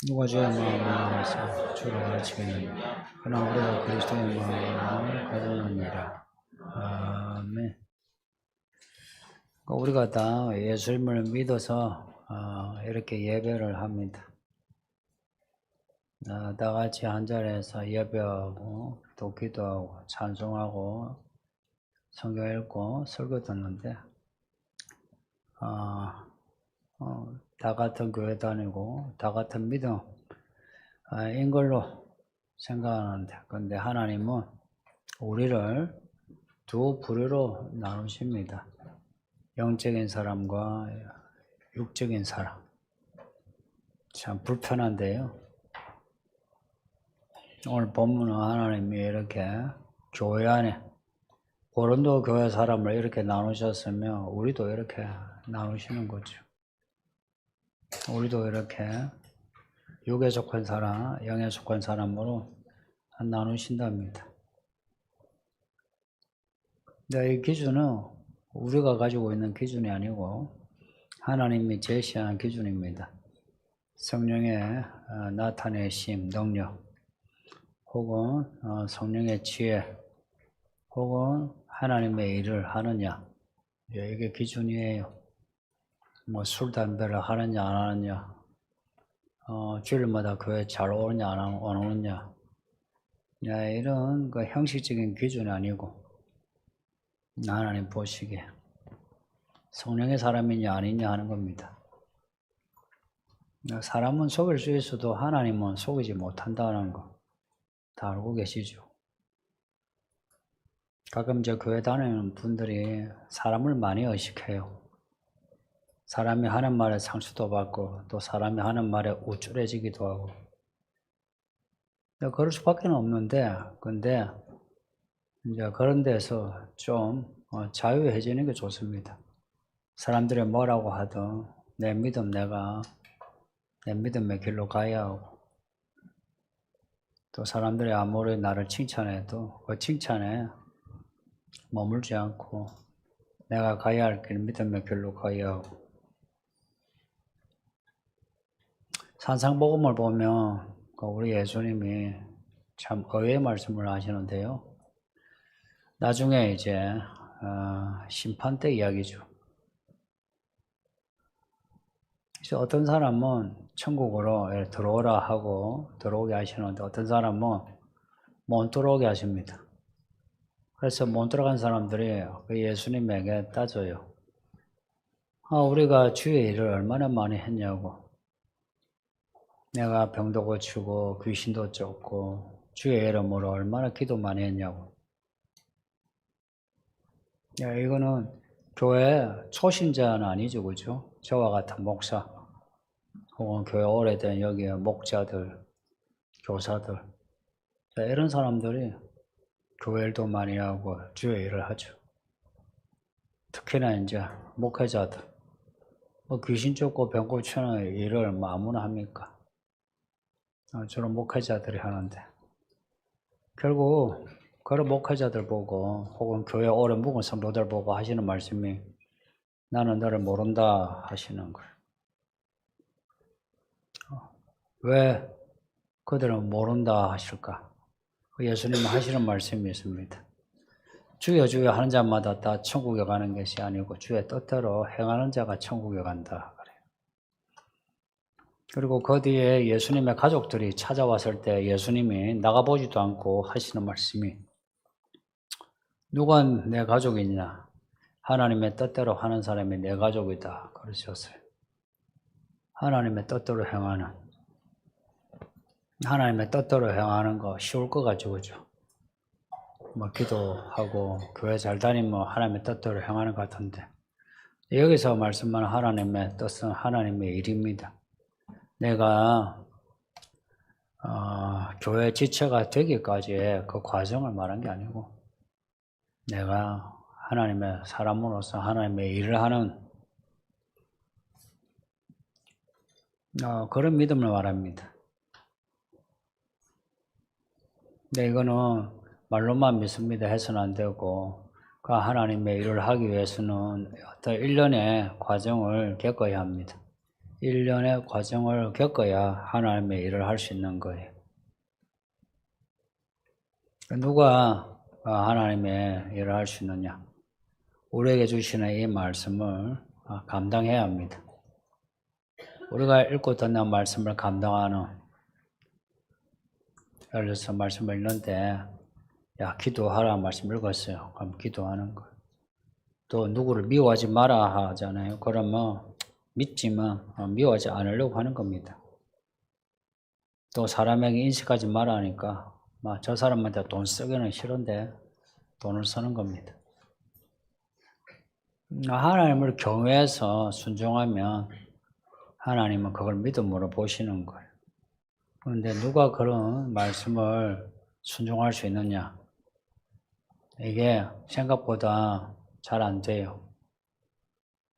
누가 주의 마음을 위해서 주를 가르치겠느냐. 그러나 우리가 그리스도의 마음을 가졌느니라. 아멘. 우리가 다 예수님을 믿어서 이렇게 예배를 합니다. 다 같이 한 자리에서 예배하고 또 기도하고 찬송하고 성경 읽고 설교 듣는데 다 같은 교회 다니고 다 같은 믿음인 걸로 생각하는데, 근데 하나님은 우리를 두 부류로 나누십니다. 영적인 사람과 육적인 사람. 참 불편한데요. 오늘 본문은 하나님이 이렇게 교회 안에 고린도 교회 사람을 이렇게 나누셨으면 우리도 이렇게 나누시는 거죠. 우리도 이렇게 육에 속한 사람, 영에 속한 사람으로 나누신답니다. 근데 이 기준은 우리가 가지고 있는 기준이 아니고 하나님이 제시한 기준입니다. 성령의 나타내심, 능력, 혹은 성령의 지혜, 혹은 하나님의 일을 하느냐, 이게 기준이에요. 뭐 술, 담배를 하느냐 안 하느냐, 주일마다 교회 잘 오느냐 안 오느냐, 이런 그 형식적인 기준이 아니고 하나님 보시기에 성령의 사람이냐 아니냐 하는 겁니다. 사람은 속일 수 있어도 하나님은 속이지 못한다는 거 다 알고 계시죠? 가끔 저 교회 다니는 분들이 사람을 많이 의식해요. 사람이 하는 말에 상처도 받고 또 사람이 하는 말에 우쭐해지기도 하고. 그럴 수밖에 없는데, 근데 이제 그런 데서 좀 자유해지는 게 좋습니다. 사람들이 뭐라고 하든 내 믿음의 길로 가야 하고, 또 사람들이 아무리 나를 칭찬해도 그 칭찬에 머물지 않고 내가 가야 할 길, 믿음의 길로 가야 하고. 산상복음을 보면 우리 예수님이 참 의외의 말씀을 하시는데요. 나중에 이제 심판 때 이야기죠. 그래서 어떤 사람은 천국으로 들어오라 하고 들어오게 하시는데 어떤 사람은 못 들어오게 하십니다. 그래서 못 들어간 사람들이 예수님에게 따져요. 우리가 주의 일을 얼마나 많이 했냐고. 내가 병도 고치고 귀신도 쫓고 주의 이름으로 얼마나 기도 많이 했냐고. 이거는 교회 초신자는 아니죠, 그죠? 저와 같은 목사, 혹은 교회 오래된 여기에 목자들, 교사들, 이런 사람들이 교회 일도 많이 하고 주의 일을 하죠. 특히나 이제 목회자들, 귀신 쫓고 병 고치는 일을 아무나 합니까? 저런 목회자들이 하는데, 결국 그런 목회자들 보고 혹은 교회 오래 묵은 성도들 보고 하시는 말씀이 나는 너를 모른다 하시는 거예요. 왜 그들은 모른다 하실까? 예수님은 하시는 말씀이 있습니다. 주여 주여 하는 자마다 다 천국에 가는 것이 아니고 주의 뜻대로 행하는 자가 천국에 간다. 그리고 그 뒤에 예수님의 가족들이 찾아왔을 때 예수님이 나가보지도 않고 하시는 말씀이 누가 내 가족이냐? 하나님의 뜻대로 하는 사람이 내 가족이다. 그러셨어요. 하나님의 뜻대로 행하는 거 쉬울 것 같죠, 그죠? 기도하고 교회 잘 다니면 하나님의 뜻대로 행하는 것 같은데, 여기서 말씀하는 하나님의 뜻은 하나님의 일입니다. 내가 교회 지체가 되기까지의 그 과정을 말한 게 아니고, 내가 하나님의 사람으로서 하나님의 일을 하는 그런 믿음을 말합니다. 근데 이거는 말로만 믿습니다 해서는 안 되고, 그 하나님의 일을 하기 위해서는 어떤 일련의 과정을 겪어야 합니다. 일련의 과정을 겪어야 하나님의 일을 할 수 있는 거예요. 누가 하나님의 일을 할 수 있느냐? 우리에게 주시는 이 말씀을 감당해야 합니다. 우리가 읽고 듣는 말씀을 감당하는, 예를 들어서 말씀을 읽는데 야 기도하라는 말씀 읽었어요. 그럼 기도하는 거예요. 또 누구를 미워하지 마라 하잖아요. 그러면 믿지만 미워하지 않으려고 하는 겁니다. 또 사람에게 인식하지 마라 하니까 저 사람한테 돈 쓰기는 싫은데 돈을 쓰는 겁니다. 하나님을 경외해서 순종하면 하나님은 그걸 믿음으로 보시는 거예요. 그런데 누가 그런 말씀을 순종할 수 있느냐? 이게 생각보다 잘 안 돼요.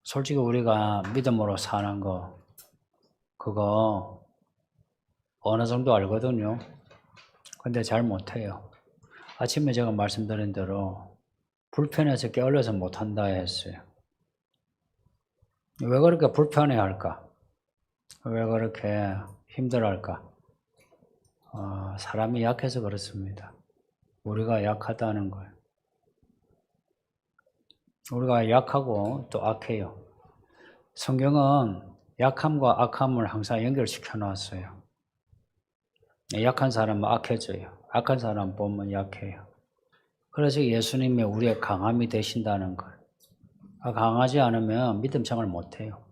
솔직히 우리가 믿음으로 사는 거 그거 어느 정도 알거든요. 근데 잘 못해요. 아침에 제가 말씀드린 대로 불편해서 게을러서 못한다 했어요. 왜 그렇게 불편해할까? 왜 그렇게 힘들어할까? 사람이 약해서 그렇습니다. 우리가 약하다는 거예요. 우리가 약하고 또 악해요. 성경은 약함과 악함을 항상 연결시켜 놨어요. 약한 사람은 악해져요. 악한 사람 보면 약해요. 그래서 예수님이 우리의 강함이 되신다는 거예요. 강하지 않으면 믿음 생활 못해요.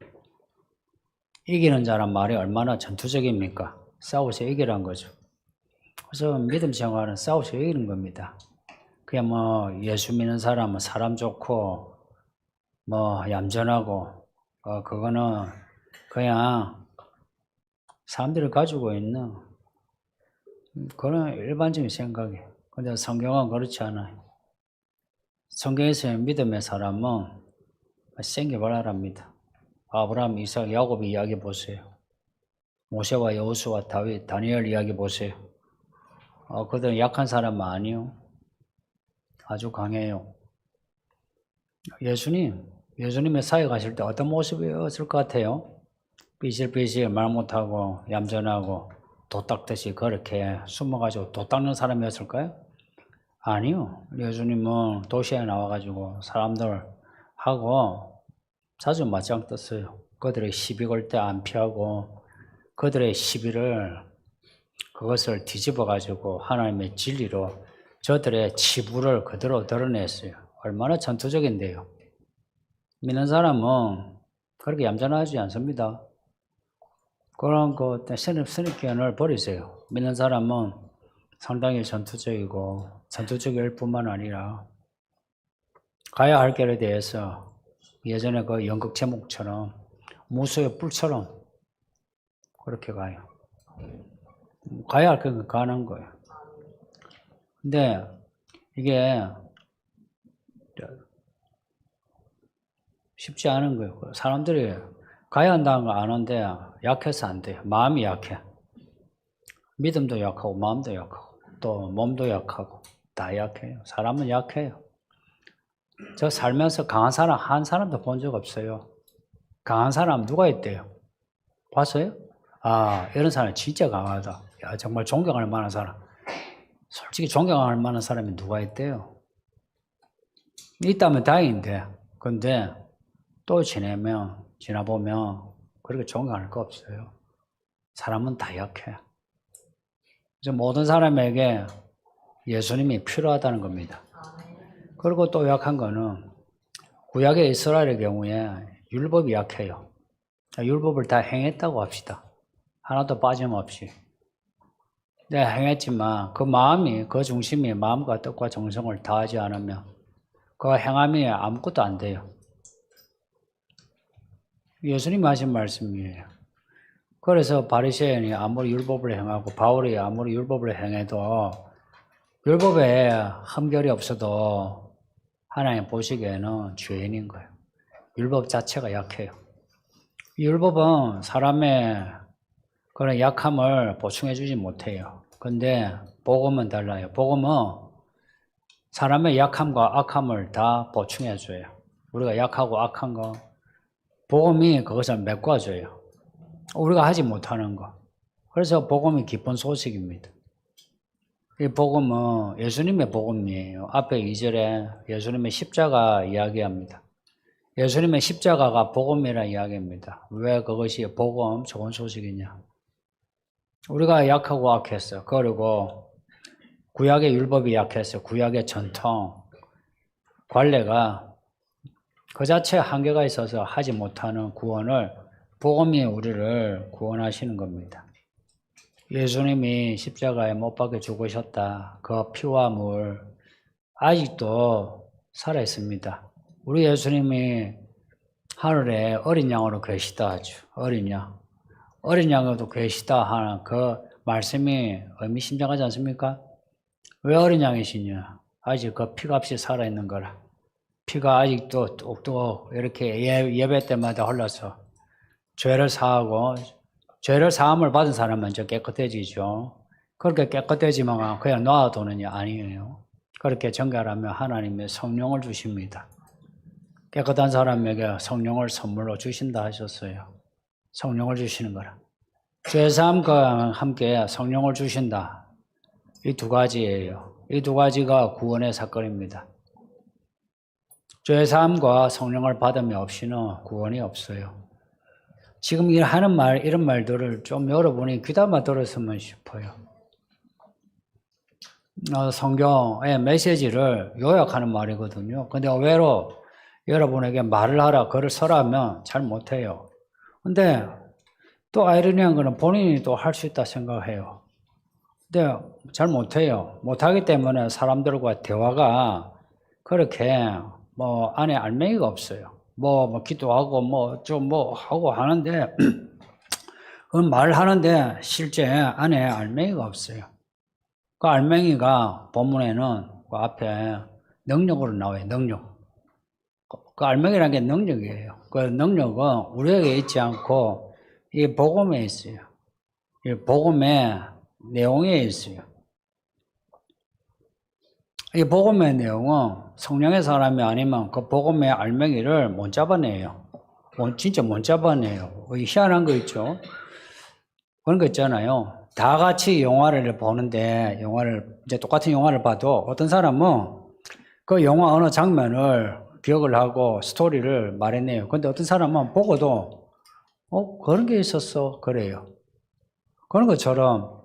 이기는 자란 말이 얼마나 전투적입니까? 싸워서 이기란 거죠. 그래서 믿음 생활은 싸워서 이기는 겁니다. 그냥 예수 믿는 사람은 사람 좋고 얌전하고 그거는 그냥 사람들이 가지고 있는 그런 일반적인 생각이에요. 근데 성경은 그렇지 않아요. 성경에서의 믿음의 사람은 생겨발랄합니다. 아브라함, 이삭, 야곱 이야기 보세요. 모세와 여호수아, 다윗, 다니엘 이야기 보세요. 그들은 약한 사람은 아니요. 아주 강해요. 예수님의 사회 가실 때 어떤 모습이었을 것 같아요? 삐실삐실 말 못하고 얌전하고 도 닦듯이 그렇게 숨어가지고 도 닦는 사람이었을까요? 아니요. 예수님은 도시에 나와가지고 사람들하고 자주 맞짱 떴어요. 그들의 시비 걸 때 안 피하고 그들의 시비를 그것을 뒤집어가지고 하나님의 진리로 저들의 치부를 그대로 드러냈어요. 얼마나 전투적인데요. 믿는 사람은 그렇게 얌전하지 않습니다. 그런 선입견을 버리세요. 믿는 사람은 상당히 전투적이고 전투적일 뿐만 아니라 가야 할 길에 대해서 예전에 그 연극 제목처럼 무수의 뿔처럼 그렇게 가요. 가야 할 길은 가는 거예요. 근데 이게 쉽지 않은 거예요. 사람들이 가야 한다는 걸 아는데 약해서 안 돼요. 마음이 약해. 믿음도 약하고 마음도 약하고 또 몸도 약하고 다 약해요. 사람은 약해요. 저 살면서 강한 사람 한 사람도 본 적 없어요. 강한 사람 누가 있대요? 봤어요? 이런 사람 진짜 강하다. 야, 정말 존경할 만한 사람. 솔직히 존경할 만한 사람이 누가 있대요? 있다면 다행인데, 근데 또 지나보면 그렇게 존경할 거 없어요. 사람은 다 약해. 그래서 모든 사람에게 예수님이 필요하다는 겁니다. 그리고 또 약한 거는 구약의 이스라엘의 경우에 율법이 약해요. 율법을 다 행했다고 합시다. 하나도 빠짐없이. 네, 행했지만 그 마음이, 그 중심이 마음과 뜻과 정성을 다하지 않으면 그 행함이 아무것도 안 돼요. 예수님이 하신 말씀이에요. 그래서 바리새인이 아무리 율법을 행하고 바울이 아무리 율법을 행해도 율법에 흠결이 없어도 하나님 보시기에는 죄인인 거예요. 율법 자체가 약해요. 율법은 사람의 그런 약함을 보충해 주지 못해요. 근데 복음은 달라요. 복음은 사람의 약함과 악함을 다 보충해 줘요. 우리가 약하고 악한 거 복음이 그것을 메꿔줘요. 우리가 하지 못하는 거. 그래서 복음이 기쁜 소식입니다. 이 복음은 예수님의 복음이에요. 앞에 2절에 예수님의 십자가 이야기합니다. 예수님의 십자가가 복음이라 이야기입니다. 왜 그것이 복음, 좋은 소식이냐? 우리가 약하고 악했어. 그리고 구약의 율법이 약했어. 구약의 전통, 관례가 그 자체에 한계가 있어서 하지 못하는 구원을 복음이 우리를 구원하시는 겁니다. 예수님이 십자가에 못 박혀 죽으셨다. 그 피와 물 아직도 살아있습니다. 우리 예수님이 하늘에 어린 양으로 계시다 하죠. 어린 양. 어린 양으로도 계시다 하는 그 말씀이 의미심장하지 않습니까? 왜 어린 양이시냐? 아직 그 피값이 살아있는 거라. 피가 아직도 뚝뚝 이렇게 예배 때마다 흘러서 죄를 사하고 죄를 사함을 받은 사람은 먼저 깨끗해지죠. 그렇게 깨끗해지면 그냥 놔두는 게 아니에요. 그렇게 정결하면 하나님의 성령을 주십니다. 깨끗한 사람에게 성령을 선물로 주신다 하셨어요. 성령을 주시는 거라. 죄사함과 함께 성령을 주신다. 이 두 가지예요. 이 두 가지가 구원의 사건입니다. 죄사함과 성령을 받음이 없이는 구원이 없어요. 지금 하는 이런 말들을 좀 여러분이 귀담아 들었으면 싶어요. 성경의 메시지를 요약하는 말이거든요. 근데 의외로 여러분에게 말을 하라, 글을 써라면 잘 못해요. 근데 또 아이러니한 거는 본인이 또 할 수 있다 생각해요. 근데 잘 못해요. 못하기 때문에 사람들과 대화가 그렇게 안에 알맹이가 없어요. 기도하고 좀 하고 하는데 그 말을 하는데 실제 안에 알맹이가 없어요. 그 알맹이가 본문에는 그 앞에 능력으로 나와요. 능력. 그 알맹이라는 게 능력이에요. 그 능력은 우리에게 있지 않고 이 복음에 있어요. 이 복음의 내용에 있어요. 이 복음의 내용은 성령의 사람이 아니면 그 복음의 알맹이를 못 잡아내요. 진짜 못 잡아내요. 희한한 거 있죠. 그런 거 있잖아요. 다 같이 영화를 보는데 이제 똑같은 영화를 봐도 어떤 사람은 그 영화 어느 장면을 기억을 하고 스토리를 말해내요. 근데 어떤 사람은 보고도 그런 게 있었어 그래요. 그런 것처럼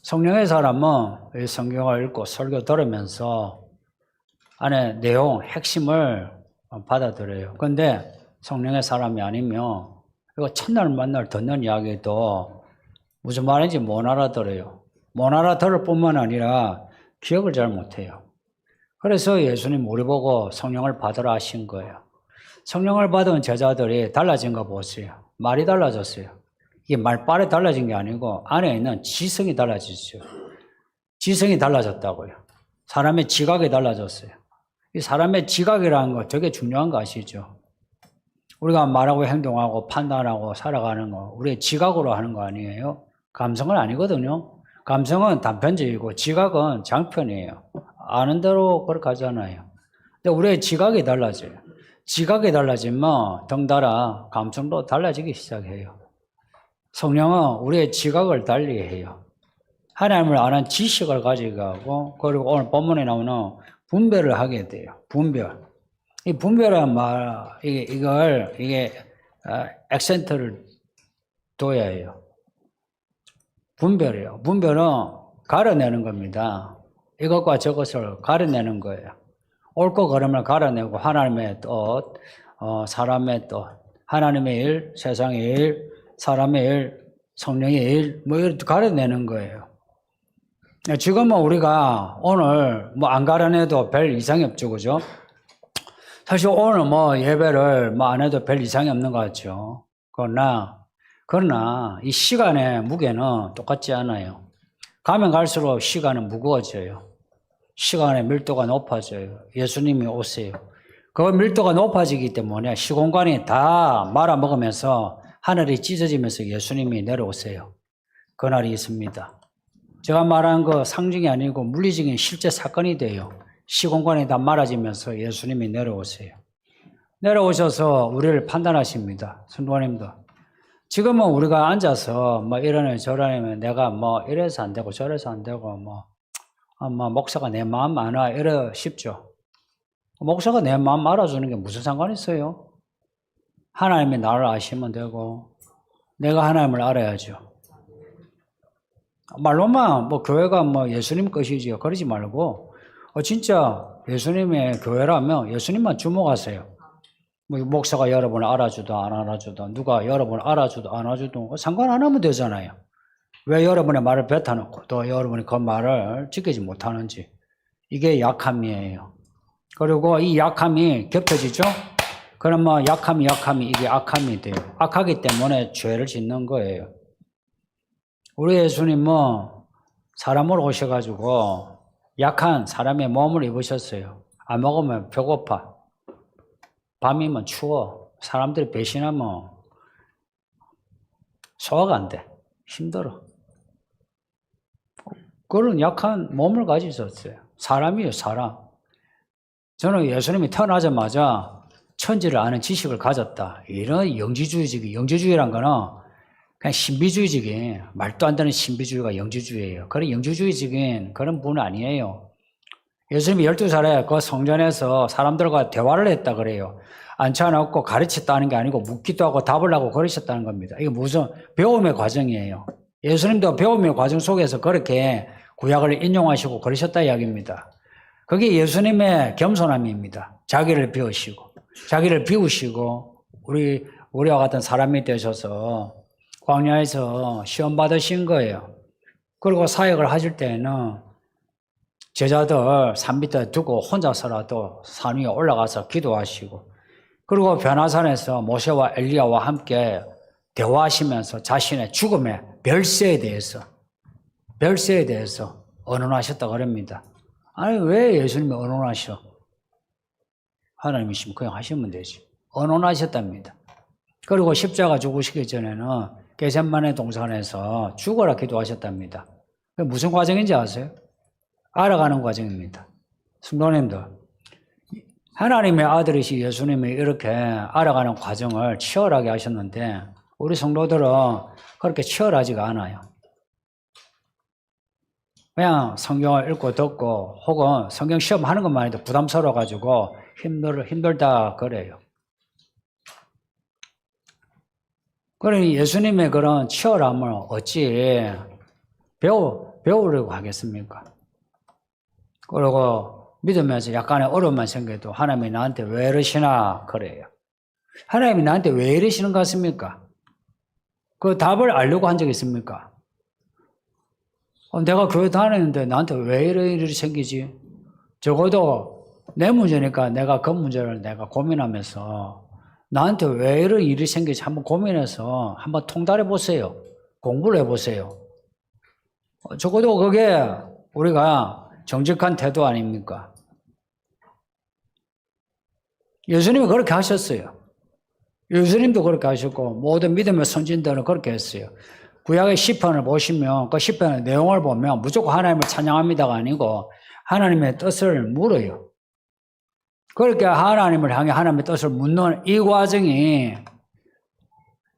성령의 사람은 이 성경을 읽고 설교 들으면서 안에 내용, 핵심을 받아들여요. 그런데 성령의 사람이 아니면 이거 첫날 만날 듣는 이야기도 무슨 말인지 못 알아들어요. 못 알아들을 뿐만 아니라 기억을 잘 못해요. 그래서 예수님 우리 보고 성령을 받으라 하신 거예요. 성령을 받은 제자들이 달라진 거 보세요. 말이 달라졌어요. 이게 말빨이 달라진 게 아니고 안에 있는 지성이 달라졌어요. 지성이 달라졌다고요. 사람의 지각이 달라졌어요. 이 사람의 지각이라는 거 되게 중요한 거 아시죠? 우리가 말하고 행동하고 판단하고 살아가는 거 우리의 지각으로 하는 거 아니에요? 감성은 아니거든요. 감성은 단편적이고 지각은 장편이에요. 아는 대로 그렇게 하잖아요. 근데 우리의 지각이 달라져요. 지각이 달라지면 덩달아 감성도 달라지기 시작해요. 성령은 우리의 지각을 달리해요. 하나님을 아는 지식을 가지고 그리고 오늘 본문에 나오는 분별을 하게 돼요. 분별. 이 분별한 말 이게 액센트를 둬야 해요. 분별이에요. 분별은 가려내는 겁니다. 이것과 저것을 가려내는 거예요. 옳고 그름을 가려내고 하나님의 뜻, 사람의 뜻, 하나님의 일, 세상의 일, 사람의 일, 성령의 일, 이렇게 가려내는 거예요. 지금은 우리가 오늘 안 가려내도 별 이상이 없죠, 그죠? 사실 오늘 예배를 안 해도 별 이상이 없는 것 같죠. 그러나 이 시간의 무게는 똑같지 않아요. 가면 갈수록 시간은 무거워져요. 시간의 밀도가 높아져요. 예수님이 오세요. 그 밀도가 높아지기 때문에 시공간이 다 말아먹으면서 하늘이 찢어지면서 예수님이 내려오세요. 그날이 있습니다. 제가 말한 거 상징이 아니고 물리적인 실제 사건이 돼요. 시공간이 다 말아지면서 예수님이 내려오세요. 내려오셔서 우리를 판단하십니다. 성도님도. 지금은 우리가 앉아서 뭐 이러네 저러네 내가 뭐 이래서 안 되고 저래서 안 되고 뭐 목사가 내 마음 아나 이러 싶죠. 목사가 내 마음 알아주는 게 무슨 상관 있어요? 하나님이 나를 아시면 되고 내가 하나님을 알아야죠. 말로만 뭐 교회가 뭐 예수님 것이지요. 그러지 말고 진짜 예수님의 교회라면 예수님만 주목하세요. 뭐 목사가 여러분을 알아주든 안 알아주든 누가 여러분을 알아주든 안 알아주든 상관 안 하면 되잖아요. 왜 여러분의 말을 뱉어놓고 또 여러분이 그 말을 지키지 못하는지. 이게 약함이에요. 그리고 이 약함이 겹쳐지죠? 그럼 뭐 약함이 이게 악함이 돼요. 악하기 때문에 죄를 짓는 거예요. 우리 예수님은 사람으로 오셔가지고 약한 사람의 몸을 입으셨어요. 안 먹으면 배고파. 밤이면 추워. 사람들이 배신하면 소화가 안 돼. 힘들어. 그런 약한 몸을 가지셨어요. 사람이에요, 사람. 저는 예수님이 태어나자마자 천지를 아는 지식을 가졌다. 이런 영지주의란 거는 그냥 신비주의적인, 말도 안 되는 신비주의가 영지주의예요. 그런 영지주의적인 그런 분은 아니에요. 예수님이 12살에 그 성전에서 사람들과 대화를 했다 그래요. 앉혀놓고 가르쳤다는 게 아니고 묻기도 하고 답을 하고 그러셨다는 겁니다. 이게 무슨 배움의 과정이에요. 예수님도 배움의 과정 속에서 그렇게 구약을 인용하시고 그러셨다 이야기입니다. 그게 예수님의 겸손함입니다. 자기를 비우시고 우리와 같은 사람이 되셔서 광야에서 시험 받으신 거예요. 그리고 사역을 하실 때는 제자들 산 밑에 두고 혼자서라도 산 위에 올라가서 기도하시고 그리고 변화산에서 모세와 엘리야와 함께 대화하시면서 자신의 죽음의 별세에 대해서 언론하셨다고 그럽니다. 아니 왜 예수님이 언론하셔? 하나님이시면 그냥 하시면 되지. 언론하셨답니다. 그리고 십자가 죽으시기 전에는 겟세마네 동산에서 죽어라 기도하셨답니다. 무슨 과정인지 아세요? 알아가는 과정입니다. 성도님들, 하나님의 아들이시 예수님이 이렇게 알아가는 과정을 치열하게 하셨는데 우리 성도들은 그렇게 치열하지가 않아요. 그냥 성경을 읽고 듣고 혹은 성경 시험하는 것만 해도 부담스러워가지고 힘들다 그래요. 그러니 예수님의 그런 치열함을 어찌 배우려고 하겠습니까? 그리고 믿으면서 약간의 어려움만 생겨도 하나님이 나한테 왜 이러시나 그래요. 하나님이 나한테 왜 이러시는 것 같습니까? 그 답을 알려고 한 적 있습니까? 내가 교회 다니는데 나한테 왜 이런 일이 생기지? 적어도 내 문제니까 내가 그 문제를 내가 고민하면서 나한테 왜 이런 일이 생기지 한번 고민해서 한번 통달해 보세요. 공부를 해보세요. 적어도 그게 우리가 정직한 태도 아닙니까? 예수님이 그렇게 하셨어요. 예수님도 그렇게 하셨고 모든 믿음의 선진들은 그렇게 했어요. 구약의 시편을 보시면 그 시편의 내용을 보면 무조건 하나님을 찬양합니다가 아니고 하나님의 뜻을 물어요. 그렇게 하나님을 향해 하나님의 뜻을 묻는 이 과정이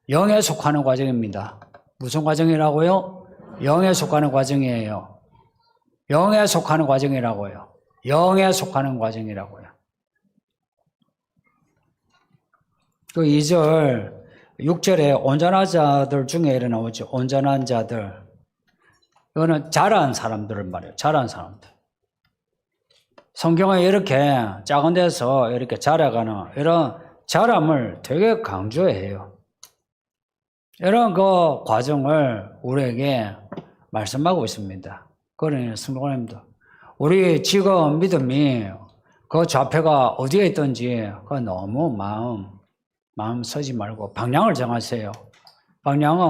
영에 속하는 과정입니다. 무슨 과정이라고요? 영에 속하는 과정이에요. 영에 속하는 과정이라고요. 영에 속하는 과정이라고요. 그 2절 6절에 온전한 자들 중에 이래 나오죠. 온전한 자들. 이거는 잘한 사람들을 말해요. 잘한 사람들. 성경에 이렇게 작은 데서 이렇게 자라가는 이런 자람을 되게 강조해요. 이런 그 과정을 우리에게 말씀하고 있습니다. 그러니 성도님들, 우리 지금 믿음이 그 좌표가 어디에 있든지 그 너무 마음 쓰지 말고 방향을 정하세요. 방향은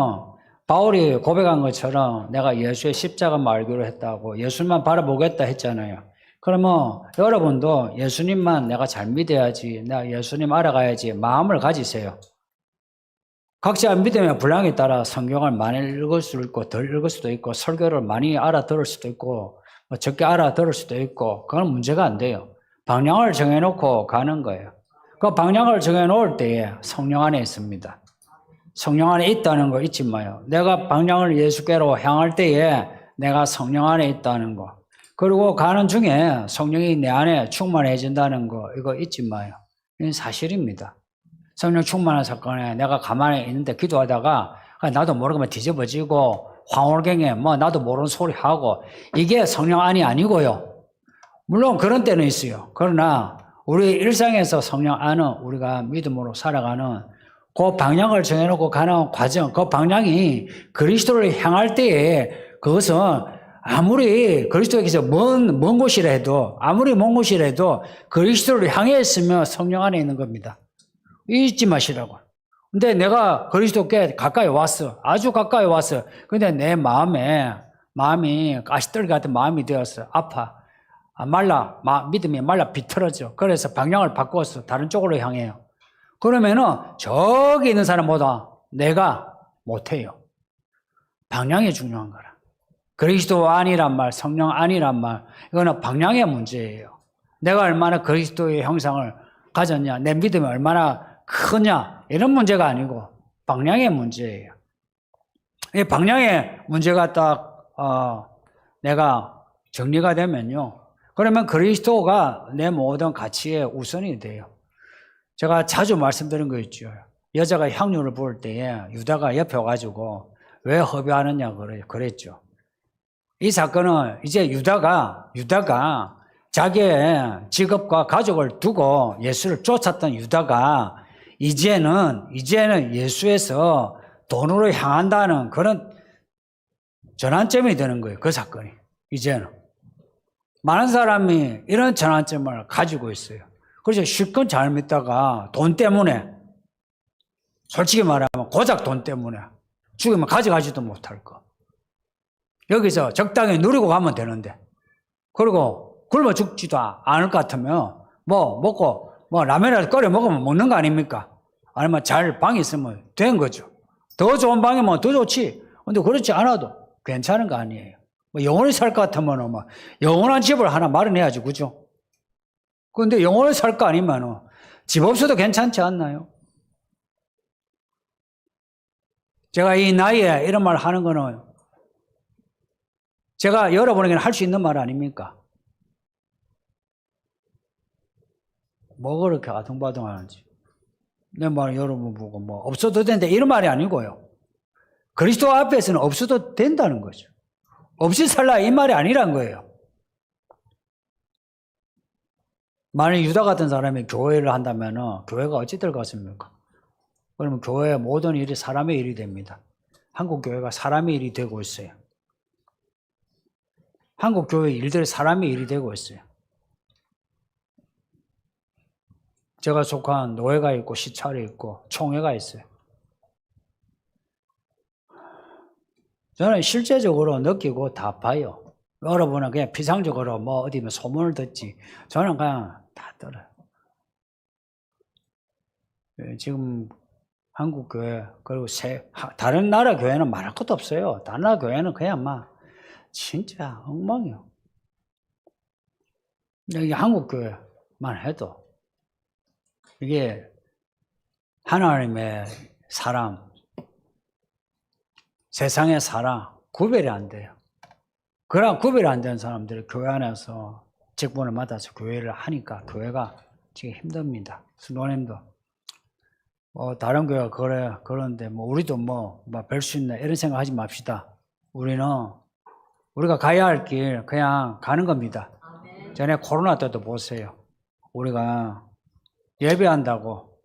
바울이 고백한 것처럼 내가 예수의 십자가만 알기로 했다고 예수님만 바라보겠다 했잖아요. 그러면 여러분도 예수님만 내가 잘 믿어야지, 내가 예수님 알아가야지 마음을 가지세요. 각자 믿음의 분량에 따라 성경을 많이 읽을 수 있고 덜 읽을 수도 있고 설교를 많이 알아들을 수도 있고 적게 알아들을 수도 있고 그건 문제가 안 돼요. 방향을 정해놓고 가는 거예요. 그 방향을 정해놓을 때에 성령 안에 있습니다. 성령 안에 있다는 거 잊지 마요. 내가 방향을 예수께로 향할 때에 내가 성령 안에 있다는 거. 그리고 가는 중에 성령이 내 안에 충만해진다는 거, 이거 잊지 마요. 이건 사실입니다. 성령 충만한 사건에 내가 가만히 있는데 기도하다가 나도 모르게 뒤집어지고 황홀경에 나도 모르는 소리 하고, 이게 성령 안이 아니고요. 물론 그런 때는 있어요. 그러나 우리 일상에서 성령 안은 우리가 믿음으로 살아가는 그 방향을 정해놓고 가는 과정, 그 방향이 그리스도를 향할 때에 그것은 아무리 그리스도에게서 먼 곳이라 해도, 아무리 먼 곳이라 해도 그리스도를 향해 있으면 성령 안에 있는 겁니다. 잊지 마시라고. 근데 내가 그리스도께 가까이 왔어. 아주 가까이 왔어. 근데 내 마음이 가시떨기 같은 마음이 되었어. 아파. 믿음이 말라 비틀어져. 그래서 방향을 바꿨어. 다른 쪽으로 향해요. 그러면은 저기 있는 사람보다 내가 못해요. 방향이 중요한 거라. 그리스도 안이란 말, 성령 안이란 말, 이거는 방향의 문제예요. 내가 얼마나 그리스도의 형상을 가졌냐, 내 믿음이 얼마나 크냐, 이런 문제가 아니고 방향의 문제예요. 이 방향의 문제가 딱 내가 정리가 되면요, 그러면 그리스도가 내 모든 가치의 우선이 돼요. 제가 자주 말씀드린 거 있죠. 여자가 향유를 부을 때에 유다가 옆에 와가지고 왜 허비하느냐 그랬죠. 이 사건은 이제 유다가 자기의 직업과 가족을 두고 예수를 쫓았던 유다가 이제는 예수에서 돈으로 향한다는 그런 전환점이 되는 거예요. 그 사건이. 이제는. 많은 사람이 이런 전환점을 가지고 있어요. 그래서 실컷 잘 믿다가 돈 때문에, 솔직히 말하면 고작 돈 때문에 죽으면 가져가지도 못할 거. 여기서 적당히 누리고 가면 되는데, 그리고 굶어 죽지도 않을 것 같으면 먹고 라면이라도 끓여 먹으면 먹는 거 아닙니까? 아니면 잘 방이 있으면 된 거죠. 더 좋은 방이면 더 좋지. 근데 그렇지 않아도 괜찮은 거 아니에요. 영원히 살 것 같으면 영원한 집을 하나 마련해야지, 그죠? 그런데 영원히 살 거 아니면 집 없어도 괜찮지 않나요? 제가 이 나이에 이런 말 하는 거는 제가 여러분에게 할 수 있는 말 아닙니까? 뭐 그렇게 아둥바둥 하는지. 내 말 여러분 보고 없어도 된다 이런 말이 아니고요. 그리스도 앞에서는 없어도 된다는 거죠. 없이 살라 이 말이 아니란 거예요. 만약 유다 같은 사람이 교회를 한다면 교회가 어찌 될 것 같습니까? 그러면 교회의 모든 일이 사람의 일이 됩니다. 한국 교회가 사람의 일이 되고 있어요. 한국 교회 일들이 사람의 일이 되고 있어요. 제가 속한 노회가 있고 시찰이 있고 총회가 있어요. 저는 실제적으로 느끼고 다 봐요. 여러분은 그냥 피상적으로 어디 소문을 듣지. 저는 그냥 다 들어요. 지금 한국 교회, 그리고 다른 나라 교회는 말할 것도 없어요. 다른 나라 교회는 그냥 진짜 엉망이요. 여기 한국 교회만 해도 이게 하나님의 사람, 세상의 사람 구별이 안 돼요. 그런 구별이 안 되는 사람들이 교회 안에서 직분을 맡아서 교회를 하니까 교회가 지금 힘듭니다. 수도님도 다른 교회가 그런데 우리도 별 수 있나 이런 생각 하지 맙시다. 우리가 가야 할 길 그냥 가는 겁니다. 전에 코로나 때도 보세요. 우리가 예배한다고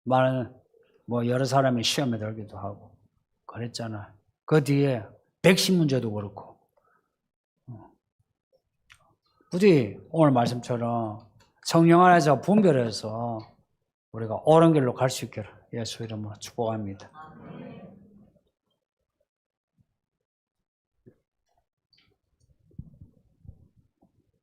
많은 여러 사람이 시험에 들기도 하고 그랬잖아. 그 뒤에 백신 문제도 그렇고. 부디 오늘 말씀처럼 성령 안에서 분별해서 우리가 옳은 길로 갈 수 있기를 예수 이름으로 축복합니다.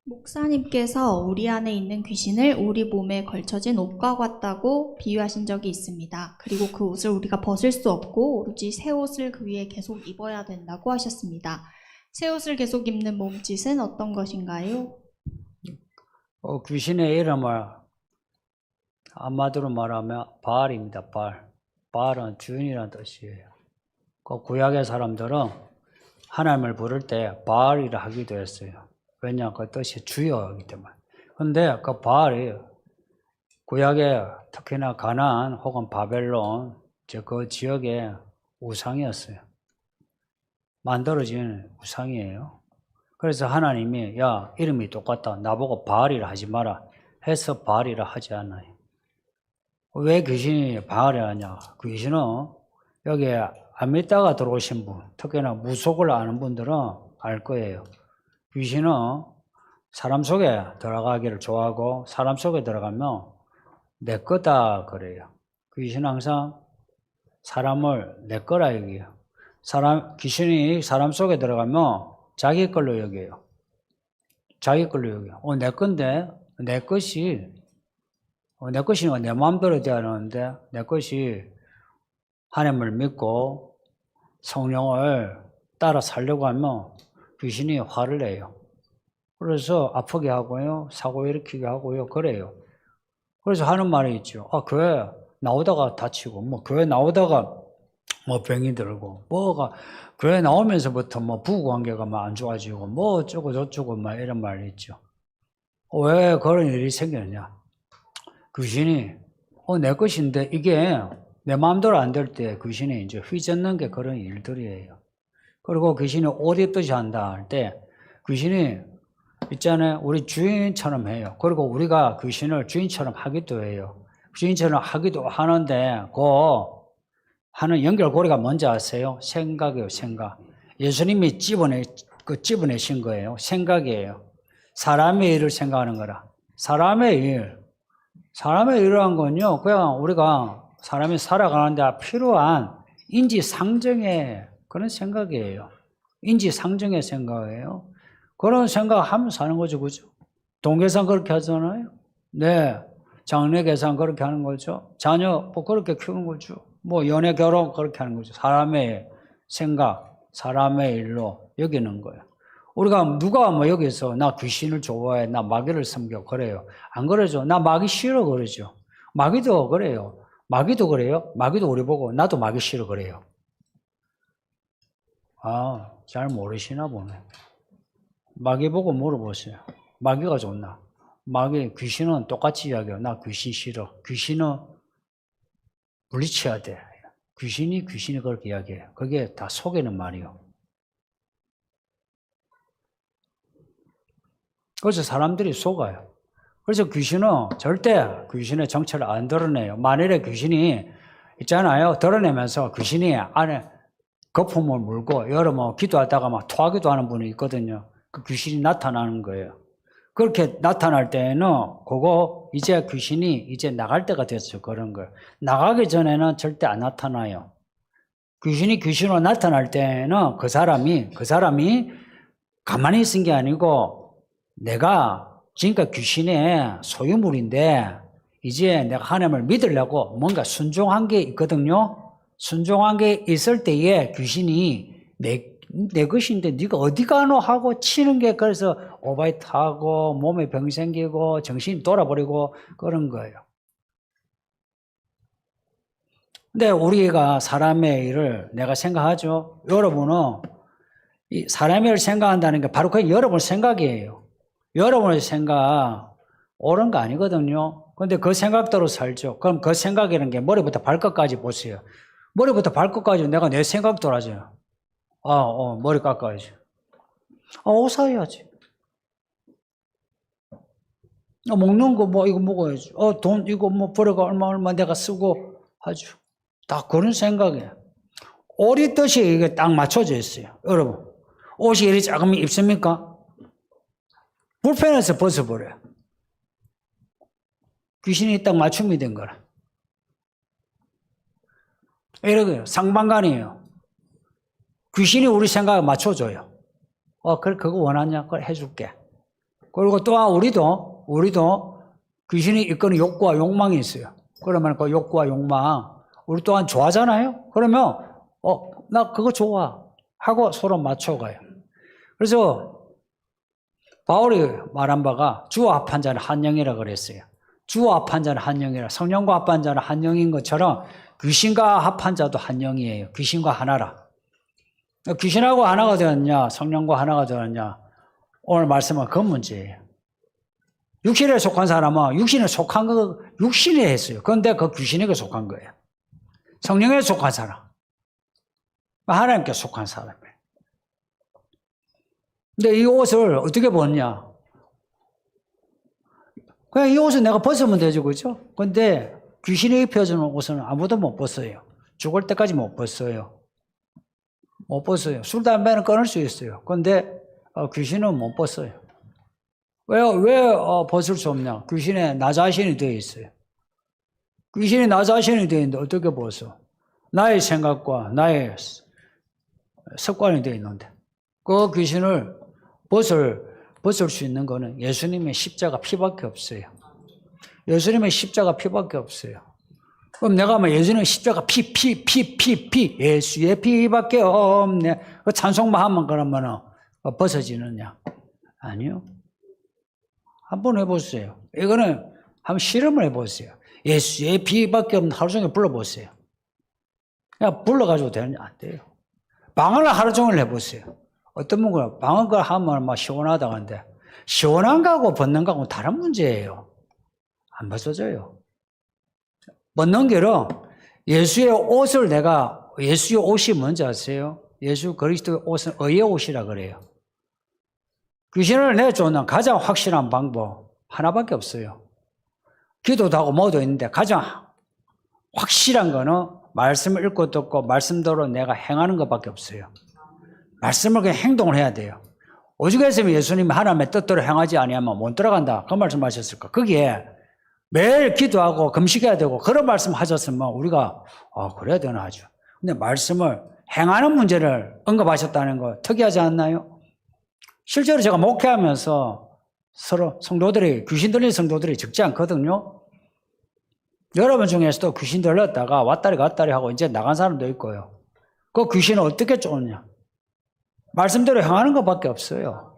목사님께서 우리 안에 있는 귀신을 우리 몸에 걸쳐진 옷과 같다고 비유하신 적이 있습니다. 그리고 그 옷을 우리가 벗을 수 없고 오로지 새 옷을 그 위에 계속 입어야 된다고 하셨습니다. 새 옷을 계속 입는 몸짓은 어떤 것인가요? 귀신의 이름을 한마디로 말하면 바알입니다. 바알. 바알은 주인이라는 뜻이에요. 그 구약의 사람들은 하나님을 부를 때 바알이라 하기도 했어요. 왜냐? 그 뜻이 주여이기 때문에. 근데 그 바알이 구약에 특히나 가나안 혹은 바벨론 그 지역의 우상이었어요. 만들어진 우상이에요. 그래서 하나님이 야 이름이 똑같다. 나보고 바알이라 하지 마라 해서 바알이라 하지 않아요. 왜 귀신이 바알이라 하냐? 귀신은 여기에 안 믿다가 들어오신 분, 특히나 무속을 아는 분들은 알 거예요. 귀신은 사람 속에 들어가기를 좋아하고 사람 속에 들어가면 내 거다 그래요. 귀신은 항상 사람을 내 거라 여기요. 귀신이 사람 속에 들어가면 자기 걸로 여겨요. 자기 걸로 여겨요. 내 건데, 내 것이 내 마음대로 돼야 하는데, 내 것이 하나님을 믿고 성령을 따라 살려고 하면 귀신이 화를 내요. 그래서 아프게 하고요, 사고 일으키게 하고요, 그래요. 그래서 하는 말이 있죠. 교회 나오다가 다치고, 교회 나오다가 병이 들고, 교회 나오면서부터 부부관계가 안 좋아지고, 어쩌고 저쩌고 이런 말이 있죠. 왜 그런 일이 생기느냐? 귀신이, 내 것인데, 이게 내 마음대로 안 될 때 귀신이 이제 휘젓는 게 그런 일들이에요. 그리고 귀신이 옷 입듯이 한다 할 때, 귀신이 있잖아요. 우리 주인처럼 해요. 그리고 우리가 귀신을 주인처럼 하기도 해요. 주인처럼 하기도 하는데, 하는 연결고리가 뭔지 아세요? 생각이에요, 생각. 예수님이 집어내신 거예요. 생각이에요. 사람의 일을 생각하는 거라. 사람의 일을 한 건요, 그냥 우리가 사람이 살아가는데 필요한 인지상정의 그런 생각이에요. 인지상정의 생각이에요. 그런 생각하면서 사는 거죠, 그죠? 동계산 그렇게 하잖아요? 네. 장래 계산 그렇게 하는 거죠. 자녀 그렇게 키우는 거죠. 연애 결혼 그렇게 하는 거죠. 사람의 생각, 사람의 일로 여기는 거예요. 우리가 누가 여기서 나 귀신을 좋아해, 나 마귀를 섬겨 그래요. 안 그러죠. 나 마귀 싫어 그러죠. 마귀도 그래요. 마귀도 그래요. 마귀도 우리 보고 나도 마귀 싫어 그래요. 잘 모르시나 보네. 마귀 보고 물어보세요. 마귀가 좋나? 귀신은 똑같이 이야기해요. 나 귀신 싫어. 귀신은 물리쳐야 돼. 귀신이 그렇게 이야기해요. 그게 다 속이는 말이요. 그래서 사람들이 속아요. 그래서 귀신은 절대 귀신의 정체를 안 드러내요. 만일에 귀신이 있잖아요. 드러내면서 귀신이 안에 거품을 물고 여러 기도하다가 토하기도 하는 분이 있거든요. 그 귀신이 나타나는 거예요. 그렇게 나타날 때에는 이제 귀신이 이제 나갈 때가 됐어요. 그런 걸. 나가기 전에는 절대 안 나타나요. 귀신이 귀신으로 나타날 때는 그 사람이 가만히 있은 게 아니고 내가 지금까지 귀신의 소유물인데 이제 내가 하나님을 믿으려고 뭔가 순종한 게 있거든요. 순종한 게 있을 때에 귀신이 내 것인데 네가 어디 가노 하고 치는 게 그래서 오바이트하고 몸에 병 생기고 정신이 돌아버리고 그런 거예요. 근데 우리가 사람의 일을 내가 생각하죠. 여러분은 이 사람의 일을 생각한다는 게 바로 그냥 여러분 생각이에요. 여러분의 생각 옳은 거 아니거든요. 근데 그 생각대로 살죠. 그럼 그 생각이라는 게 머리부터 발끝까지 보세요. 머리부터 발끝까지 내가 내 생각대로 하죠. 머리 깎아야지. 옷 사야지. 먹는 거 이거 먹어야지. 돈 이거 벌어가 얼마 내가 쓰고 하죠. 다 그런 생각이에요. 옷이 뜻이 이게 딱 맞춰져 있어요. 여러분, 옷이 이리 작으면 입습니까? 불편해서 벗어버려요. 귀신이 딱 맞춤이 된 거라. 이러고요. 상반간이에요. 귀신이 우리 생각에 맞춰줘요. 그래, 그거 원하냐? 그래, 해줄게. 그리고 또한 우리도 귀신이 이끄는 욕구와 욕망이 있어요. 그러면 그 욕구와 욕망, 우리 또한 좋아하잖아요? 그러면, 나 그거 좋아. 하고 서로 맞춰가요. 그래서, 바울이 말한 바가 주와 합한 자는 한 영이라 그랬어요. 주와 합한 자는 한 영이라. 성령과 합한 자는 한 영인 것처럼 귀신과 합한 자도 한 영이에요. 귀신과 하나라. 귀신하고 하나가 되었냐, 성령과 하나가 되었냐. 오늘 말씀은 그 문제예요. 육신에 속한 사람은 육신에 속한 거, 육신에 했어요. 그런데 그 귀신에게 속한 거예요. 성령에 속한 사람. 하나님께 속한 사람이에요. 근데 이 옷을 어떻게 벗냐? 그냥 이 옷은 내가 벗으면 되죠, 그죠? 근데 귀신이 입혀주는 옷은 아무도 못 벗어요. 죽을 때까지 못 벗어요. 못 벗어요. 술, 담배는 끊을 수 있어요. 근데 귀신은 못 벗어요. 왜 벗을 수 없냐? 귀신에 나 자신이 되어 있어요. 귀신이 나 자신이 되어 있는데 어떻게 벗어? 나의 생각과 나의 습관이 되어 있는데 그 귀신을 벗을 수 있는 거는 예수님의 십자가 피밖에 없어요. 예수님의 십자가 피밖에 없어요. 그럼 내가 뭐 예수님의 십자가 피 예수의 피밖에 없네. 그 찬송만 하면 그러면은 벗어지느냐? 아니요. 한번 해보세요. 이거는 한번 실험을 해보세요. 예수의 피밖에 없는 하루 종일 불러보세요. 그냥 불러가지고 되느냐? 안 돼요. 방언을 하루 종일 해보세요. 어떤 분은 방언을 하면 막 시원하다고 하는데 시원한 거하고 벗는 거하고 다른 문제예요. 안 벗어져요. 벗는 게로 예수의 옷을 예수의 옷이 뭔지 아세요? 예수 그리스도의 옷은 의의 옷이라 그래요. 귀신을 내쫓는 가장 확실한 방법 하나밖에 없어요. 기도도 하고 뭐도 있는데 가장 확실한 거는 말씀을 읽고 듣고 말씀대로 내가 행하는 것밖에 없어요. 말씀을 그냥 행동을 해야 돼요. 오죽했으면 예수님이 하나님의 뜻대로 행하지 아니하면 못 들어간다. 그 말씀하셨을까? 거기에 매일 기도하고 금식해야 되고 그런 말씀 하셨으면 우리가 그래야 되나 하죠. 근데 말씀을 행하는 문제를 언급하셨다는 거 특이하지 않나요? 실제로 제가 목회하면서 서로 귀신 들린 성도들이 적지 않거든요. 여러분 중에서도 귀신 들렸다가 왔다리 갔다리 하고 이제 나간 사람도 있고요. 그 귀신을 어떻게 쫓느냐? 말씀대로 행하는 것밖에 없어요.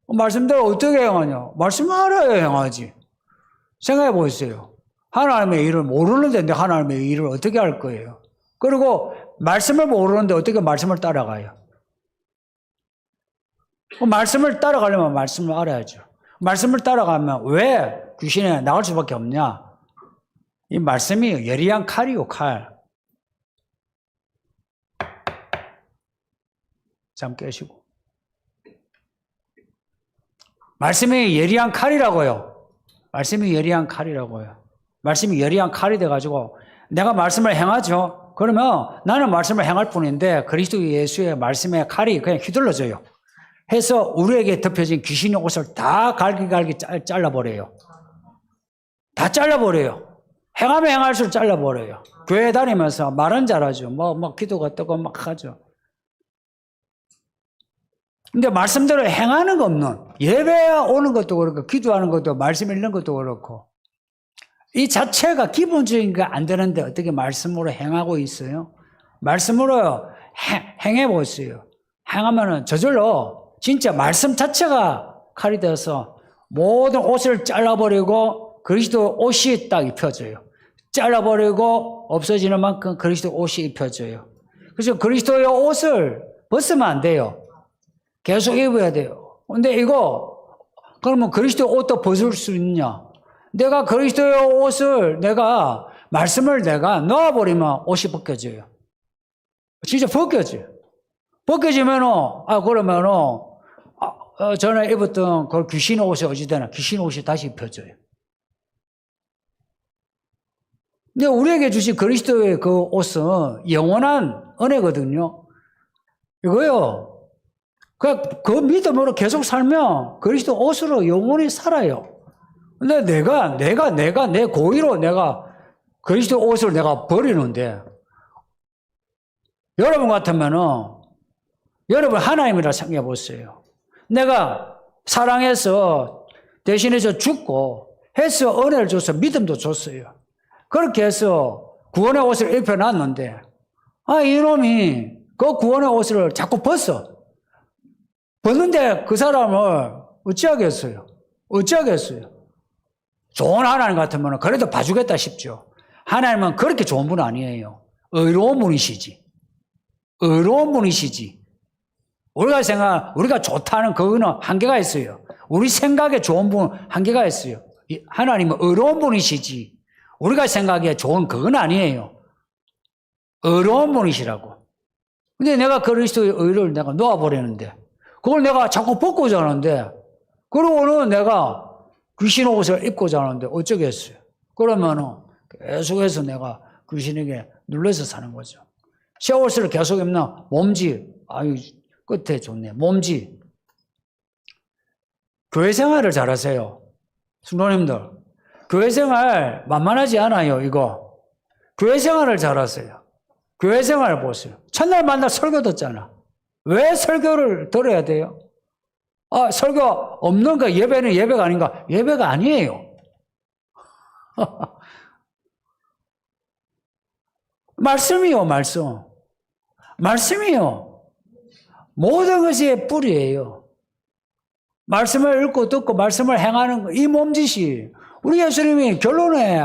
말씀대로 어떻게 행하냐? 말씀 알아야 행하지. 생각해 보세요. 하나님의 일을 모르는데 내 하나님의 일을 어떻게 할 거예요? 그리고 말씀을 모르는데 어떻게 말씀을 따라가요? 말씀을 따라가려면 말씀을 알아야죠. 말씀을 따라가면 왜 귀신에 나갈 수밖에 없냐? 이 말씀이 예리한 칼이요, 칼. 잠 깨시고. 말씀이 예리한 칼이라고요. 말씀이 예리한 칼이라고요. 말씀이 예리한 칼이 돼가지고 내가 말씀을 행하죠. 그러면 나는 말씀을 행할 뿐인데 그리스도 예수의 말씀의 칼이 그냥 휘둘러져요. 해서 우리에게 덮여진 귀신의 옷을 다 갈기갈기 잘라버려요. 다 잘라버려요. 행하면 행할수록 잘라버려요. 교회 다니면서 말은 잘하죠. 뭐 기도가 뜨고 막 하죠. 근데 말씀대로 행하는 거 없는, 예배 오는 것도 그렇고 기도하는 것도 말씀 읽는 것도 그렇고 이 자체가 기본적인 게 안 되는데 어떻게 말씀으로 행하고 있어요? 말씀으로 행해 보세요. 행하면은 저절로 진짜 말씀 자체가 칼이 되어서 모든 옷을 잘라버리고 그리스도 옷이 딱 입혀져요. 잘라버리고 없어지는 만큼 그리스도 옷이 입혀져요. 그래서 그리스도의 옷을 벗으면 안 돼요. 계속 입어야 돼요. 근데 그러면 그리스도의 옷도 벗을 수 있냐? 내가 그리스도의 옷을 말씀을 넣어버리면 옷이 벗겨져요. 진짜 벗겨져요. 벗겨지면은, 그러면은, 전에 입었던 그 귀신 옷이 어찌되나? 귀신 옷이 다시 입혀져요. 근데 우리에게 주신 그리스도의 그 옷은 영원한 은혜거든요. 이거요. 그 믿음으로 계속 살면 그리스도 옷으로 영원히 살아요. 근데 내 고의로 그리스도 옷을 내가 버리는데, 여러분 같으면은, 여러분 하나님이라 생각해 보세요. 내가 사랑해서 대신해서 죽고 해서 은혜를 줘서 믿음도 줬어요. 그렇게 해서 구원의 옷을 입혀놨는데, 이놈이 그 구원의 옷을 자꾸 벗는데 그 사람을 어찌하겠어요? 좋은 하나님 같으면 그래도 봐주겠다 싶죠. 하나님은 그렇게 좋은 분 아니에요. 의로운 분이시지. 의로운 분이시지. 우리가 좋다는 그거는 한계가 있어요. 우리 생각에 좋은 분 한계가 있어요. 하나님은 의로운 분이시지. 우리가 생각에 좋은 그건 아니에요. 의로운 분이시라고. 근데 내가 그리스도의 의를 내가 놓아버리는데, 그걸 내가 자꾸 벗고 자는데, 그러고는 내가 귀신 옷을 입고 자는데 어쩌겠어요. 그러면은 계속해서 내가 귀신에게 눌려서 사는 거죠. 새 옷을 계속 입는 몸지, 아유, 끝에 좋네. 몸지. 교회 생활을 잘하세요. 성도님들. 교회 생활 만만하지 않아요, 이거. 교회 생활을 잘하세요. 교회 생활 보세요. 첫날 만날 설교 듣잖아. 왜 설교를 들어야 돼요? 아, 설교 없는 거 예배는 예배가 아닌가? 예배가 아니에요. 말씀이요, 말씀. 말씀이요. 모든 것이 뿌리예요. 말씀을 읽고 듣고 말씀을 행하는 거, 이 몸짓이 우리 예수님이 결론에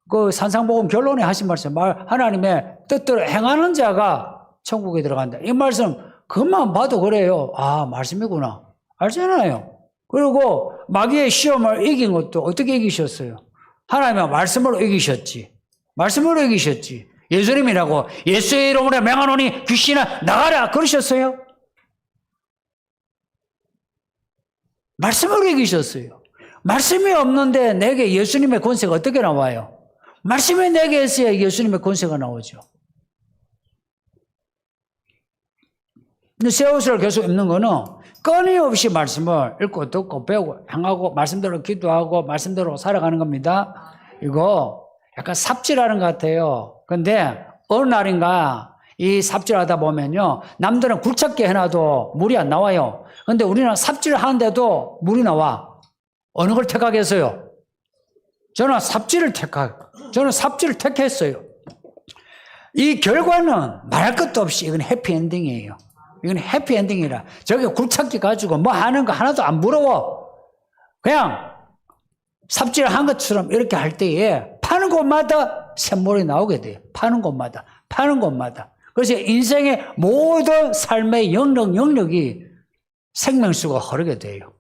그 산상복음 결론에 하신 말씀, 하나님의 뜻대로 행하는 자가 천국에 들어간다. 이 말씀 그것만 봐도 그래요. 아, 말씀이구나. 알잖아요. 그리고 마귀의 시험을 이긴 것도 어떻게 이기셨어요? 하나님의 말씀으로 이기셨지. 말씀으로 이기셨지. 예수님이라고 예수의 이름으로 명하노니 귀신아 나가라 그러셨어요? 말씀으로 이기셨어요. 말씀이 없는데 내게 예수님의 권세가 어떻게 나와요? 말씀이 내게 있어야 예수님의 권세가 나오죠. 근데 새 옷을 계속 입는 거는 끊임없이 말씀을 읽고 듣고 배우고 행하고 말씀대로 기도하고 말씀대로 살아가는 겁니다. 이거 약간 삽질하는 것 같아요. 근데 어느 날인가 이 삽질하다 보면요. 남들은 굴착기 해놔도 물이 안 나와요. 근데 우리는 삽질하는데도 물이 나와. 어느 걸 택하겠어요? 저는 삽질을 택했어요. 이 결과는 말할 것도 없이 이건 해피엔딩이에요. 이건 해피엔딩이라. 저기 굴착기 가지고 뭐 하는 거 하나도 안 부러워. 그냥 삽질한 것처럼 이렇게 할 때에 파는 곳마다 샘물이 나오게 돼요. 파는 곳마다. 그래서 인생의 모든 삶의 영역이 생명수가 흐르게 돼요.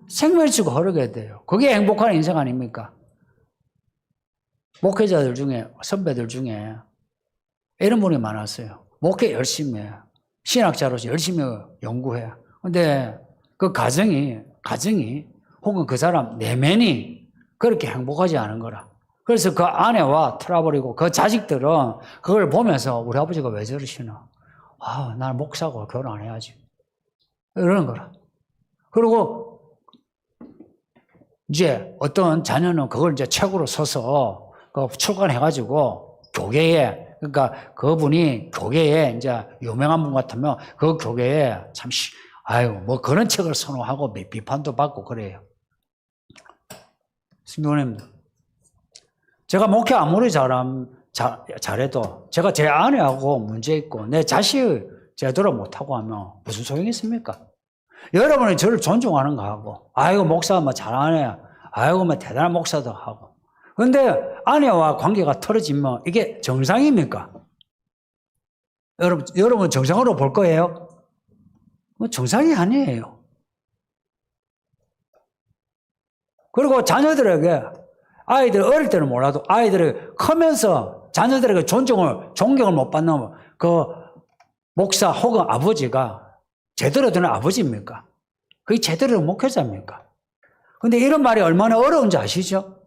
생명수가 흐르게 돼요. 그게 행복한 인생 아닙니까? 목회자들 중에, 선배들 중에 이런 분이 많았어요. 목회 열심히 해. 신학자로서 열심히 연구해. 근데 그 가정이 혹은 그 사람 내면이 그렇게 행복하지 않은 거라. 그래서 그 아내와 트러블이고 그 자식들은 그걸 보면서 우리 아버지가 왜 저러시나. 아, 난 목사고 결혼 안 해야지. 이러는 거라. 그리고 이제 어떤 자녀는 그걸 이제 책으로 써서 출간해가지고 교계에, 그러니까 그분이 교계에 이제 유명한 분 같으면 그 교계에 참, 뭐 그런 책을 선호하고 비판도 받고 그래요. 성도님, 제가 목회 아무리 잘해도 제가 제 아내하고 문제 있고 내 자식 제대로 못하고 하면 무슨 소용이 있습니까? 여러분이 저를 존중하는 거 하고, 아이고, 목사 뭐 잘하네. 아이고, 뭐 대단한 목사도 하고. 근데 아내와 관계가 틀어지면 이게 정상입니까? 여러분 정상으로 볼 거예요? 정상이 아니에요. 그리고 자녀들에게, 아이들 어릴 때는 몰라도 아이들이 크면서 자녀들에게 존경을 못 받는 그 목사 혹은 아버지가 제대로 된 아버지입니까? 그게 제대로 된 목회자입니까? 근데 이런 말이 얼마나 어려운지 아시죠?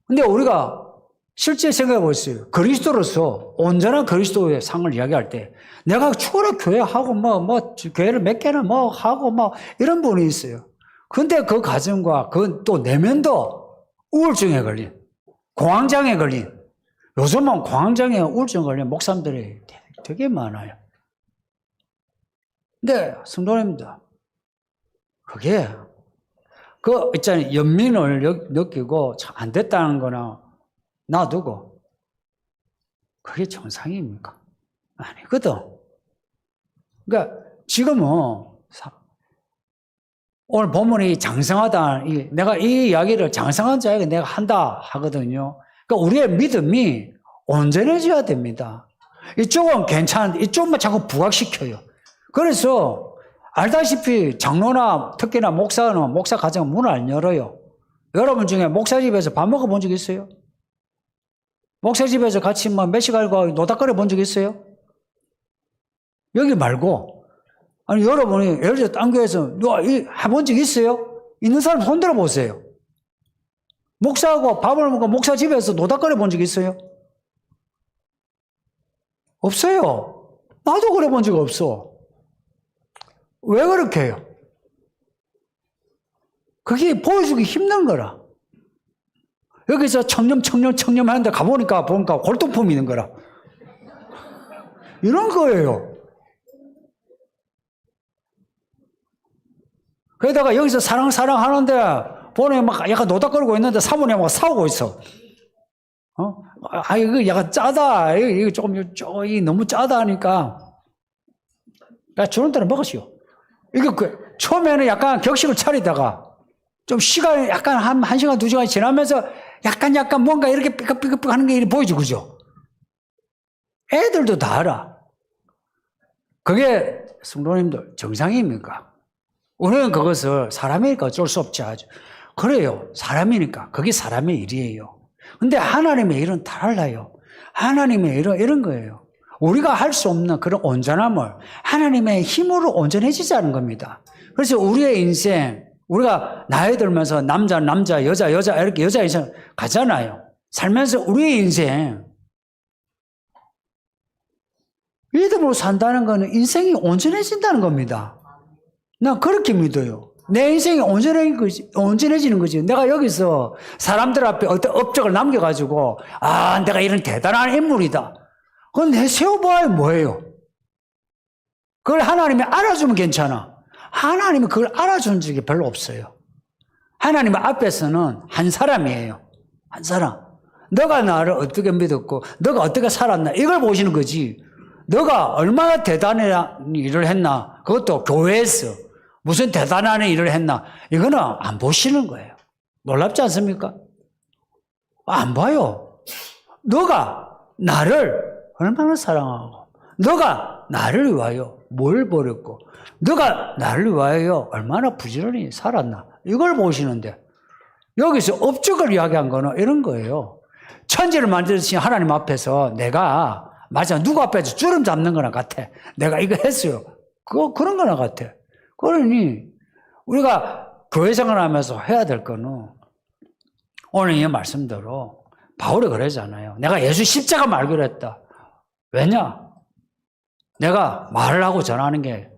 근데 우리가 실제 생각해 보세요. 그리스도로서 온전한 그리스도의 상을 이야기할 때 내가 추구로 교회하고 교회를 몇 개나 하고 이런 분이 있어요. 근데 그 가정과 그 또 내면도 우울증에 걸린, 공황장애 걸린, 요즘은 공황장애 우울증 걸린 목사님들이 되게 많아요. 근데 성도님들, 그게 있잖아요. 연민을 느끼고 안 됐다는 거나 놔두고 그게 정상입니까? 아니거든. 그러니까 지금은 오늘 본문이 장성하다, 내가 이 이야기를 장성한 자에게 내가 한다 하거든요. 그러니까 우리의 믿음이 온전해져야 됩니다. 이쪽은 괜찮은데 이쪽만 자꾸 부각시켜요. 그래서 알다시피 장로나 특히나 목사는 목사 가정 문을 안 열어요. 여러분 중에 목사 집에서 밥 먹어본 적 있어요? 목사 집에서 같이 몇 시간과 노닥거려 본 적 있어요? 여기 말고, 아니, 여러분이 예를 들어 딴 교회에서 해본 적 있어요? 있는 사람 손 들어 보세요. 목사하고 밥을 먹고 목사 집에서 노닥거려 본 적 있어요? 없어요. 나도 그래 본 적 없어. 왜 그렇게 해요? 그게 보여주기 힘든 거라. 여기서 청렴 하는데 가보니까 보니까 골동품이 있는 거라. 이런 거예요. 그러다가 여기서 사랑 하는데 보니 막 약간 노닥거리고 있는데 사모님하고 싸우고 있어. 이거 약간 짜다. 이거 조금 너무 짜다 하니까 주는 대로 먹으시오. 이거 처음에는 약간 격식을 차리다가 좀 시간이 약간 한 시간, 2시간이 지나면서 약간 뭔가 이렇게 삐걱삐걱 하는 게 보이죠, 그죠? 애들도 다 알아. 그게 성도님들 정상입니까? 우리는 그것을 사람이니까 어쩔 수 없지 하죠. 그래요. 사람이니까. 그게 사람의 일이에요. 근데 하나님의 일은 달라요. 하나님의 일은 이런 거예요. 우리가 할 수 없는 그런 온전함을 하나님의 힘으로 온전해지자는 겁니다. 그래서 우리의 인생, 우리가 나이 들면서 남자, 여자, 이렇게 여자 인생 가잖아요. 살면서 우리의 인생, 믿음으로 산다는 것은 인생이 온전해진다는 겁니다. 난 그렇게 믿어요. 내 인생이 온전해지는 거지. 내가 여기서 사람들 앞에 어떤 업적을 남겨가지고, 내가 이런 대단한 인물이다. 그건 내 세워봐야 뭐예요? 그걸 하나님이 알아주면 괜찮아. 하나님이 그걸 알아준 적이 별로 없어요. 하나님 앞에서는 한 사람이에요. 한 사람. 너가 나를 어떻게 믿었고, 너가 어떻게 살았나, 이걸 보시는 거지. 너가 얼마나 대단한 일을 했나, 그것도 교회에서 무슨 대단한 일을 했나, 이거는 안 보시는 거예요. 놀랍지 않습니까? 안 봐요. 너가 나를 얼마나 사랑하고, 너가 나를 위하여 뭘 버렸고, 너가 나를 위하여 얼마나 부지런히 살았나, 이걸 보시는데, 여기서 업적을 이야기한 거는 이런 거예요. 천지를 만드신 하나님 앞에서 내가, 맞아, 누구 앞에서 주름 잡는 거나 같아. 내가 이거 했어요. 그런 거나 같아. 그러니, 우리가 교회 생활하면서 해야 될 거는, 오늘 이 말씀대로, 바울이 그러잖아요. 내가 예수 십자가 말기로 했다. 왜냐? 내가 말을 하고 전하는 게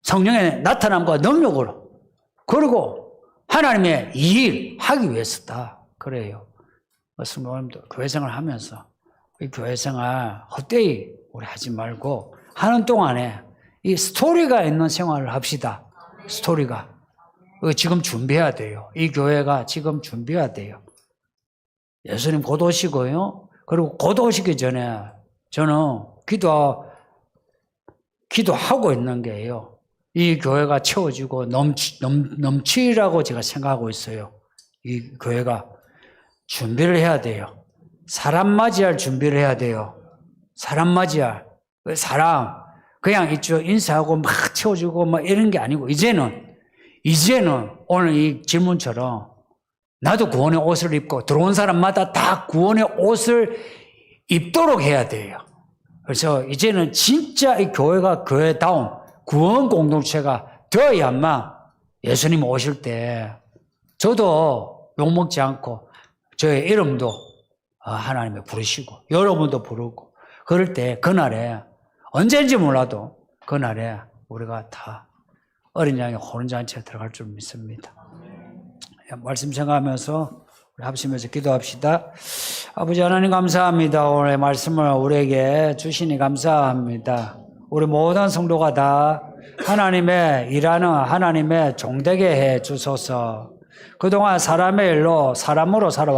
성령의 나타남과 능력으로, 그리고 하나님의 일 하기 위해서다. 그래요. 성도님들 교회 생활 하면서 이 교회 생활 헛되이 우리 하지 말고 하는 동안에 이 스토리가 있는 생활을 합시다. 스토리가. 지금 준비해야 돼요. 이 교회가 지금 준비해야 돼요. 예수님 곧 오시고요. 그리고 곧 오시기 전에 저는 기도하고 있는 게요. 이 교회가 채워지고 넘치라고 제가 생각하고 있어요. 이 교회가 준비를 해야 돼요. 사람 맞이할 준비를 해야 돼요. 사람 맞이할. 사람, 그냥 이쪽 인사하고 막 채워주고 막 이런 게 아니고, 이제는 오늘 이 질문처럼 나도 구원의 옷을 입고 들어온 사람마다 다 구원의 옷을 입도록 해야 돼요. 그래서 이제는 진짜 이 교회가 교회다운 구원 공동체가 되어야만 예수님 오실 때 저도 욕먹지 않고 저의 이름도 하나님이 부르시고 여러분도 부르고 그럴 때 그날에 언제인지 몰라도 그날에 우리가 다 어린 양의 혼인잔치에 들어갈 줄 믿습니다. 말씀 생각하면서 우리 합심해서 기도합시다. 아버지 하나님 감사합니다. 오늘 말씀을 우리에게 주시니 감사합니다. 우리 모든 성도가 다 하나님의 일하는 하나님의 종되게 해 주소서. 그동안 사람의 일로 사람으로 살아왔습니다.